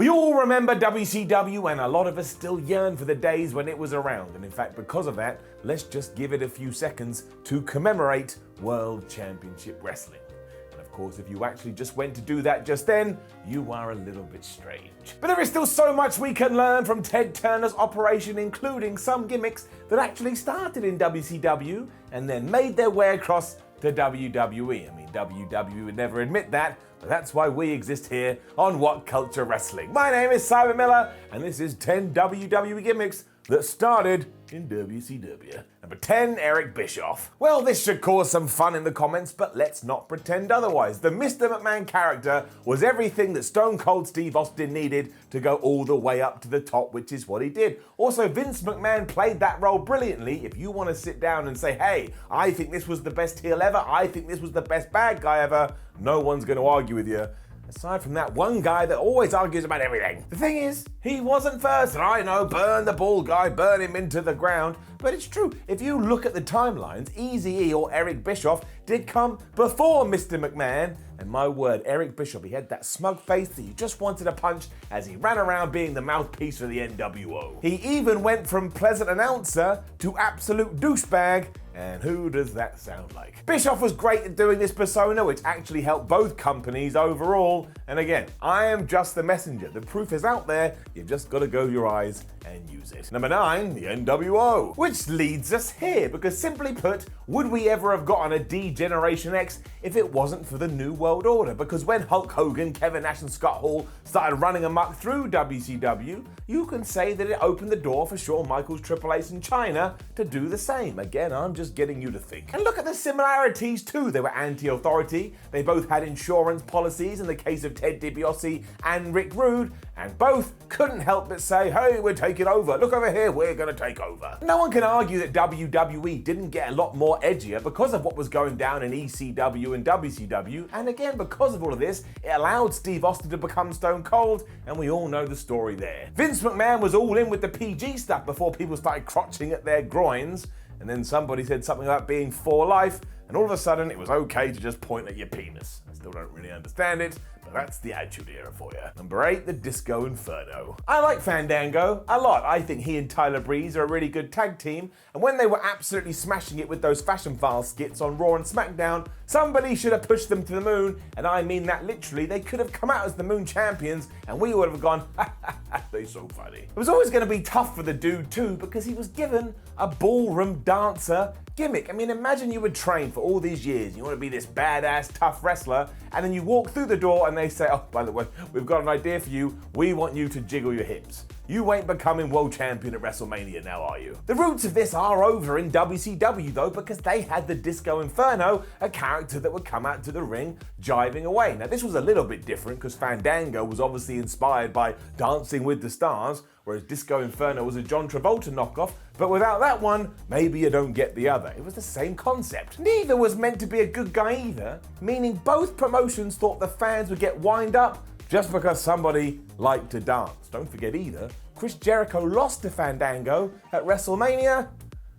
We all remember WCW, and a lot of us still yearn for the days when it was around. And in fact, because of that, let's just give it a few seconds to commemorate World Championship Wrestling. And of course, if you actually just went to do that just then, you are a little bit strange. But there is still so much we can learn from Ted Turner's operation, including some gimmicks that actually started in WCW and then made their way across to WWE. I mean, WWE would never admit that, but that's why we exist here on What Culture Wrestling. My name is Simon Miller, and this is 10 WWE gimmicks that started in WCW. Number 10, Eric Bischoff. Well, this should cause some fun in the comments, but let's not pretend otherwise. The Mr. McMahon character was everything that Stone Cold Steve Austin needed to go all the way up to the top, which is what he did. Also, Vince McMahon played that role brilliantly. If you want to sit down and say, hey, I think this was the best heel ever, I think this was the best bad guy ever, no one's going to argue with you. Aside from that one guy that always argues about everything. The thing is, he wasn't first, and I know, burn the bald guy, burn him into the ground, but it's true. If you look at the timelines, Eazy-E or Eric Bischoff did come before Mr. McMahon, and my word, Eric Bischoff, he had that smug face that you just wanted to punch as he ran around being the mouthpiece for the NWO. He even went from pleasant announcer to absolute douchebag, and who does that sound like? Bischoff was great at doing this persona, which actually helped both companies overall. And again, I am just the messenger. The proof is out there. You've just got to go your eyes and use it. Number 9, the NWO. Which leads us here, because simply put, would we ever have gotten a D-Generation X if it wasn't for the New World Order? Because when Hulk Hogan, Kevin Nash and Scott Hall started running amok through WCW, you can say that it opened the door for Shawn Michaels, Triple H and Chyna to do the same. Again, I'm just getting you to think. And look at the similarities too. They were anti-authority, they both had insurance policies in the case of Ted DiBiase and Rick Rude, and both couldn't help but say, hey, we're taking over. Look over here, we're gonna take over. No one can argue that WWE didn't get a lot more edgier because of what was going down in ECW and WCW, and again, because of all of this, it allowed Steve Austin to become Stone Cold, and we all know the story there. Vince McMahon was all in with the PG stuff before people started crotching at their groins, and then somebody said something about being for life, and all of a sudden it was okay to just point at your penis. I still don't really understand it, but that's the Attitude Era for you. Number 8, the Disco Inferno. I like Fandango a lot. I think he and Tyler Breeze are a really good tag team, and when they were absolutely smashing it with those Fashion Files skits on Raw and SmackDown, somebody should have pushed them to the moon, and I mean that literally. They could have come out as the Moon Champions, and we would have gone, ha ha ha, they're so funny. It was always going to be tough for the dude too, because he was given a ballroom dancer gimmick. I mean, imagine you would train for all these years, you want to be this badass, tough wrestler, and then you walk through the door and they say, oh, by the way, we've got an idea for you, we want you to jiggle your hips. You ain't becoming world champion at WrestleMania now, are you? The roots of this are over in WCW though, because they had the Disco Inferno, a character that would come out to the ring jiving away. Now this was a little bit different because Fandango was obviously inspired by Dancing with the Stars, whereas Disco Inferno was a John Travolta knockoff, but without that one, maybe you don't get the other. It was the same concept. Neither was meant to be a good guy either, meaning both promotions thought the fans would get wind up just because somebody liked to dance. Don't forget either, Chris Jericho lost to Fandango at WrestleMania.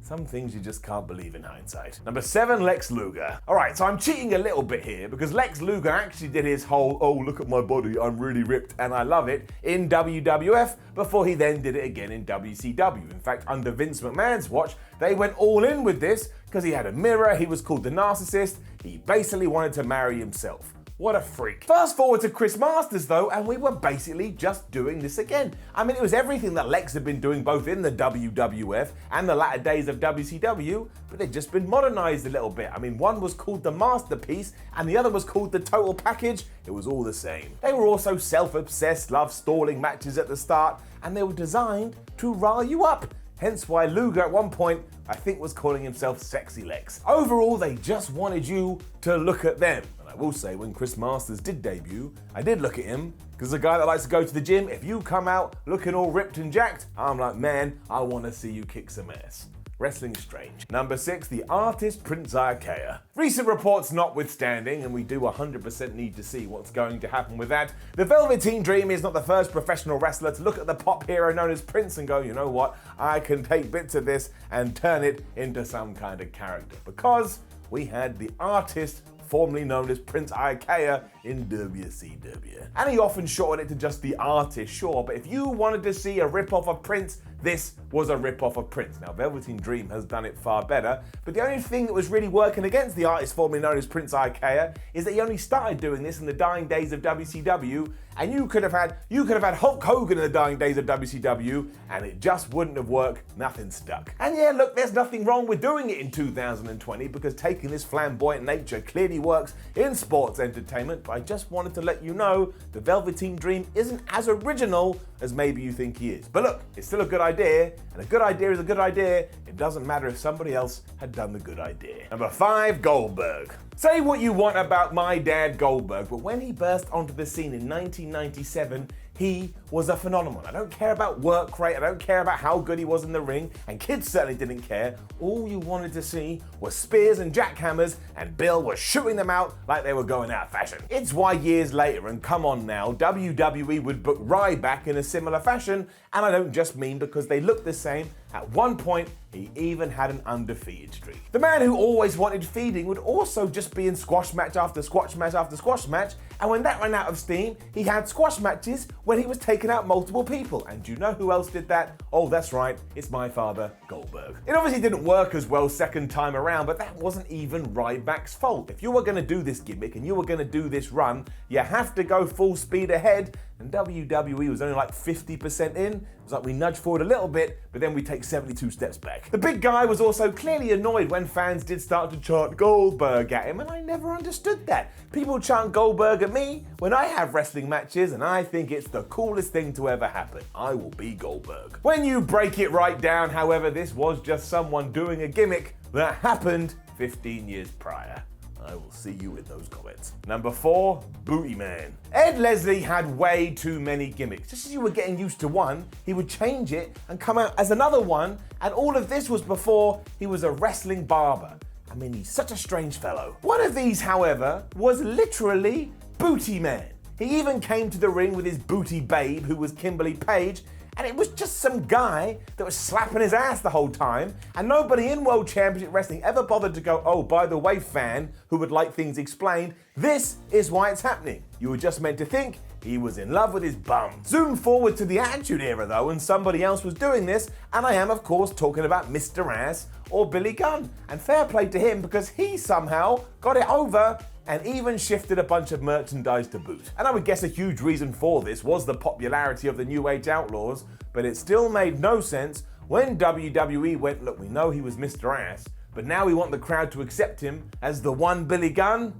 Some things you just can't believe in hindsight. Number 7, Lex Luger. Alright, so I'm cheating a little bit here because Lex Luger actually did his whole, oh look at my body, I'm really ripped and I love it, in WWF before he then did it again in WCW. In fact, under Vince McMahon's watch, they went all in with this because he had a mirror, he was called the narcissist, he basically wanted to marry himself. What a freak. Fast forward to Chris Masters though, and we were basically just doing this again. I mean, it was everything that Lex had been doing both in the WWF and the latter days of WCW, but they'd just been modernized a little bit. I mean, one was called the Masterpiece and the other was called the Total Package. It was all the same. They were also self-obsessed, love-stalling matches at the start, and they were designed to rile you up. Hence why Luger at one point, I think, was calling himself Sexy Lex. Overall, they just wanted you to look at them. I will say, when Chris Masters did debut, I did look at him, because a guy that likes to go to the gym, if you come out looking all ripped and jacked, I'm like, man, I want to see you kick some ass. Wrestling is strange. Number 6, the artist Prince Iaukea. Recent reports notwithstanding, and we do 100% need to see what's going to happen with that, the Velveteen Dream is not the first professional wrestler to look at the pop hero known as Prince and go, you know what, I can take bits of this and turn it into some kind of character. Because we had the artist formerly known as Prince Ikea in WCW. And he often shortened it to just the artist, sure, but if you wanted to see a rip-off of Prince, this was a rip-off of Prince. Now, Velveteen Dream has done it far better, but the only thing that was really working against the artist formerly known as Prince Ikea is that he only started doing this in the dying days of WCW, and you could have had Hulk Hogan in the dying days of WCW, and it just wouldn't have worked, nothing stuck. And yeah, look, there's nothing wrong with doing it in 2020, because taking this flamboyant nature clearly works in sports entertainment, but I just wanted to let you know the Velveteen Dream isn't as original as maybe you think he is. But look, it's still a good idea, and a good idea is a good idea. It doesn't matter if somebody else had done the good idea. Number 5, Goldberg. Say what you want about my dad Goldberg, but when he burst onto the scene in 1997, he was a phenomenon. I don't care about work rate, I don't care about how good he was in the ring, and kids certainly didn't care. All you wanted to see was spears and jackhammers, and Bill was shooting them out like they were going out of fashion. It's why years later, and come on now, WWE would book Ryback in a similar fashion, and I don't just mean because they look the same. At one point, he even had an undefeated streak. The man who always wanted feeding would also just be in squash match after squash match after squash match, and when that ran out of steam, he had squash matches when he was taking out multiple people. And do you know who else did that? Oh, that's right, it's my father, Goldberg. It obviously didn't work as well second time around, but that wasn't even Ryback's fault. If you were going to do this gimmick and you were going to do this run, you have to go full speed ahead, and WWE was only like 50% in. It was like we nudge forward a little bit, but then we take 72 steps back. The big guy was also clearly annoyed when fans did start to chant Goldberg at him, and I never understood that. People chant Goldberg at me when I have wrestling matches, and I think it's the coolest thing to ever happen. I will be Goldberg. When you break it right down, however, this was just someone doing a gimmick that happened 15 years prior. I will see you in those comments. Number 4, Booty Man. Ed Leslie had way too many gimmicks. Just as you were getting used to one, he would change it and come out as another one, and all of this was before he was a wrestling barber. I mean, he's such a strange fellow. One of these, however, was literally Booty Man. He even came to the ring with his booty babe, who was Kimberly Page, and it was just some guy that was slapping his ass the whole time, and nobody in World Championship Wrestling ever bothered to go, oh, by the way, fan who would like things explained, this is why it's happening. You were just meant to think he was in love with his bum. Zoom forward to the Attitude Era though, and somebody else was doing this, and I am of course talking about Mr. Ass or Billy Gunn. And fair play to him, because he somehow got it over and even shifted a bunch of merchandise to boot. And I would guess a huge reason for this was the popularity of the New Age Outlaws, but it still made no sense when WWE went, look, we know he was Mr. Ass, but now we want the crowd to accept him as the one Billy Gunn.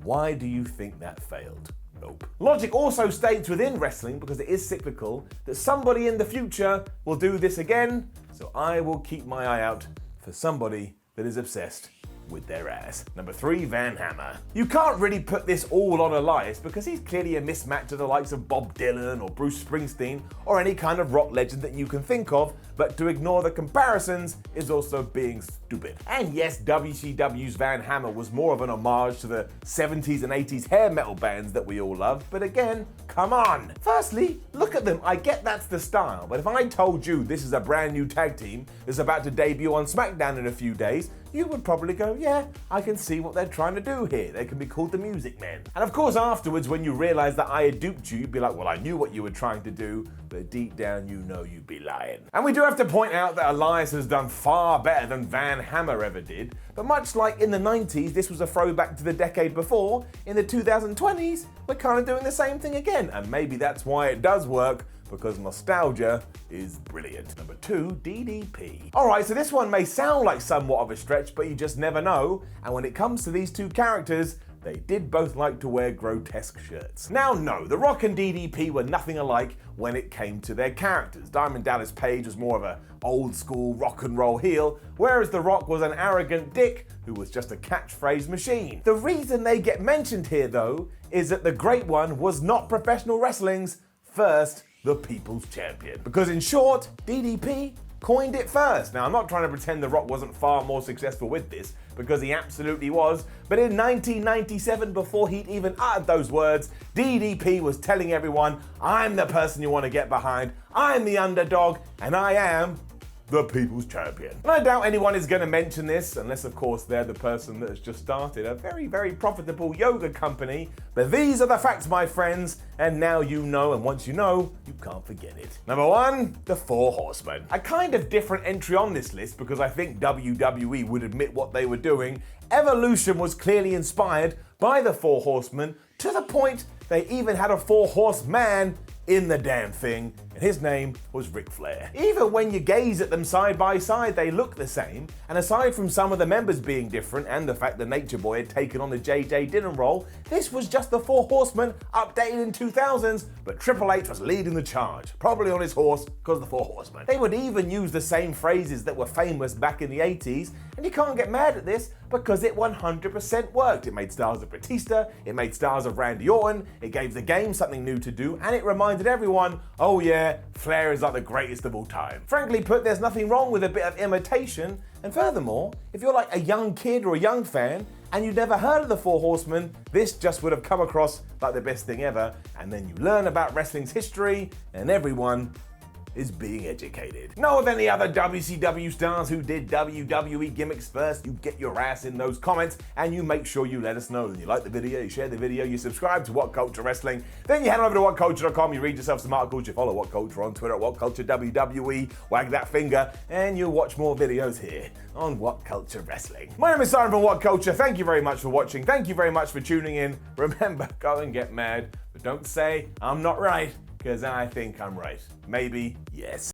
Why do you think that failed? Nope. Logic also states within wrestling, because it is cyclical, that somebody in the future will do this again, so I will keep my eye out for somebody that is obsessed with their ass. Number 3, Van Hammer. You can't really put this all on Elias, because he's clearly a mismatch to the likes of Bob Dylan or Bruce Springsteen or any kind of rock legend that you can think of, but to ignore the comparisons is also being stupid. And yes, WCW's Van Hammer was more of an homage to the 70s and 80s hair metal bands that we all love, but again, come on. Firstly, look at them. I get that's the style, but if I told you this is a brand new tag team that's about to debut on SmackDown in a few days, you would probably go, yeah, I can see what they're trying to do here. They can be called the Music Men. And of course, afterwards, when you realize that I had duped you, you'd be like, well, I knew what you were trying to do, but deep down, you know you'd be lying. And we do have to point out that Elias has done far better than Van Hammer ever did, but much like in the 90s, this was a throwback to the decade before, in the 2020s, we're kind of doing the same thing again. And maybe that's why it does work, because nostalgia is brilliant. Number 2, DDP. Alright, so this one may sound like somewhat of a stretch, but you just never know, and when it comes to these two characters, they did both like to wear grotesque shirts. Now no, The Rock and DDP were nothing alike when it came to their characters. Diamond Dallas Page was more of an old school rock and roll heel, whereas The Rock was an arrogant dick who was just a catchphrase machine. The reason they get mentioned here though, is that the Great One was not professional wrestling's first the People's Champion. Because in short, DDP coined it first. Now, I'm not trying to pretend The Rock wasn't far more successful with this, because he absolutely was, but in 1997, before he'd even uttered those words, DDP was telling everyone, I'm the person you want to get behind, I'm the underdog, and I am the People's Champion. And I doubt anyone is going to mention this, unless of course they're the person that has just started a very, very profitable yoga company. But these are the facts, my friends, and now you know, and once you know, you can't forget it. Number 1, the Four Horsemen. A kind of different entry on this list because I think WWE would admit what they were doing. Evolution was clearly inspired by the Four Horsemen to the point they even had a Four Horseman in the damn thing, and his name was Ric Flair. Even when you gaze at them side by side, they look the same, and aside from some of the members being different and the fact that Nature Boy had taken on the J.J. Dillon role, this was just the Four Horsemen updated in 2000s, but Triple H was leading the charge, probably on his horse because of the Four Horsemen. They would even use the same phrases that were famous back in the 80s, and you can't get mad at this because it 100% worked. It made stars of Batista, it made stars of Randy Orton, it gave the game something new to do, and it reminded everyone, oh yeah, Flair is like the greatest of all time. Frankly put, there's nothing wrong with a bit of imitation, and furthermore, if you're like a young kid or a young fan, and you've never heard of the Four Horsemen, this just would have come across like the best thing ever, and then you learn about wrestling's history, and everyone is being educated. Know of any other WCW stars who did WWE gimmicks first? You get your ass in those comments and you make sure you let us know. You like the video, you share the video, you subscribe to What Culture Wrestling, then you head over to WhatCulture.com, you read yourself some articles, you follow What Culture on Twitter at What Culture WWE, wag that finger, and you watch more videos here on What Culture Wrestling. My name is Simon from What Culture. Thank you very much for watching. Thank you very much for tuning in. Remember, go and get mad, but don't say I'm not right, because I think I'm right. Maybe, yes.